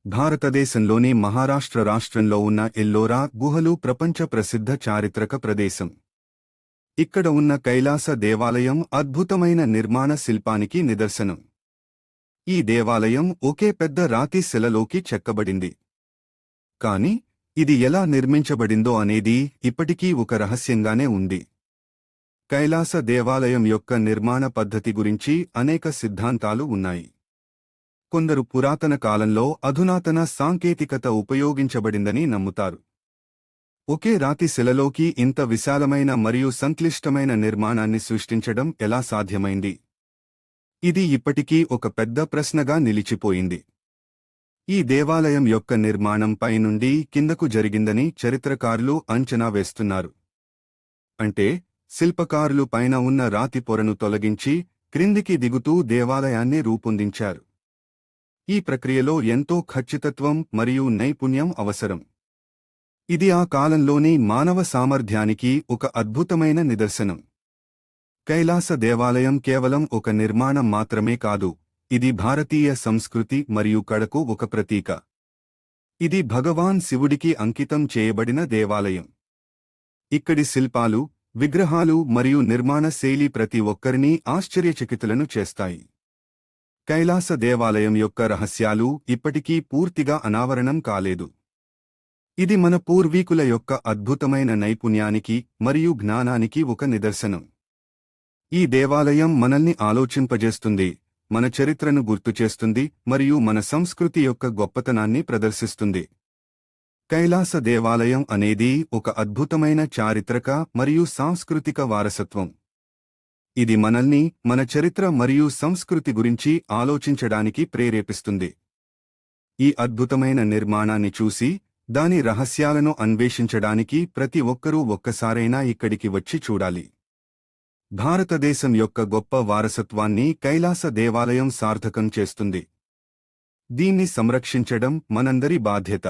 భారతదేశంలోని మహారాష్ట్ర రాష్ట్రంలో ఉన్న ఎల్లోరా గుహలు ప్రపంచ ప్రసిద్ధ చారిత్రక ప్రదేశం. ఇక్కడ ఉన్న కైలాస దేవాలయం అద్భుతమైన నిర్మాణ శిల్పానికి నిదర్శనం. ఈ దేవాలయం ఒకే పెద్ద రాతి శిలలోకి చెక్కబడింది. కాని ఇది ఎలా నిర్మించబడిందో అనేది ఇప్పటికీ ఒక రహస్యంగానే ఉంది. కైలాస దేవాలయం యొక్క నిర్మాణ పద్ధతి గురించి అనేక సిద్ధాంతాలు ఉన్నాయి. కొందరు పురాతన కాలంలో అధునాతన సాంకేతికత ఉపయోగించబడిందని నమ్ముతారు. ఒకే రాతి శిలలోకి ఇంత విశాలమైన మరియు సంక్లిష్టమైన నిర్మాణాన్ని సృష్టించడం ఎలా సాధ్యమైంది? ఇది ఇప్పటికీ ఒక పెద్ద ప్రశ్నగా నిలిచిపోయింది. ఈ దేవాలయం యొక్క నిర్మాణం పైనుండి కిందకు జరిగిందని చరిత్రకారులు అంచనా వేస్తున్నారు. అంటే శిల్పకారులు పైన ఉన్న రాతి పొరను తొలగించి క్రిందికి దిగుతూ దేవాలయాన్ని రూపొందించారు. ఈ ప్రక్రియలో ఎంతో ఖచ్చితత్వం మరియు నైపుణ్యం అవసరం. ఇది ఆ కాలంలోని మానవ సామర్థ్యానికి ఒక అద్భుతమైన నిదర్శనం. కైలాస దేవాలయం కేవలం ఒక నిర్మాణం మాత్రమే కాదు, ఇది భారతీయ సంస్కృతి మరియు కళకు ఒక ప్రతీక. ఇది భగవాన్ శివుడికి అంకితం చేయబడిన దేవాలయం. ఇక్కడి శిల్పాలు, విగ్రహాలు మరియు నిర్మాణ శైలి ప్రతి ఒక్కరినీ ఆశ్చర్యచకితులను చేస్తాయి. కైలాస దేవాలయం యొక్క రహస్యాలు ఇప్పటికీ పూర్తిగా అనావరణం కాలేదు. ఇది మన పూర్వీకుల యొక్క అద్భుతమైన నైపుణ్యానికి మరియు జ్ఞానానికి ఒక నిదర్శనం. ఈ దేవాలయం మనల్ని ఆలోచింపజేస్తుంది, మన చరిత్రను గుర్తుచేస్తుంది మరియు మన సంస్కృతి యొక్క గొప్పతనాన్ని ప్రదర్శిస్తుంది. కైలాస దేవాలయం అనేది ఒక అద్భుతమైన చారిత్రక మరియు సాంస్కృతిక వారసత్వం. ఇది మనల్ని మన చరిత్ర మరియు సంస్కృతి గురించి ఆలోచించడానికి ప్రేరేపిస్తుంది. ఈ అద్భుతమైన నిర్మాణాన్ని చూసి దాని రహస్యాలను అన్వేషించడానికి ప్రతి ఒక్కరూ ఒక్కసారైనా ఇక్కడికి వచ్చి చూడాలి. భారతదేశం యొక్క గొప్ప వారసత్వాన్ని కైలాస దేవాలయం సార్థకం చేస్తుంది. దీన్ని సంరక్షించడం మనందరి బాధ్యత.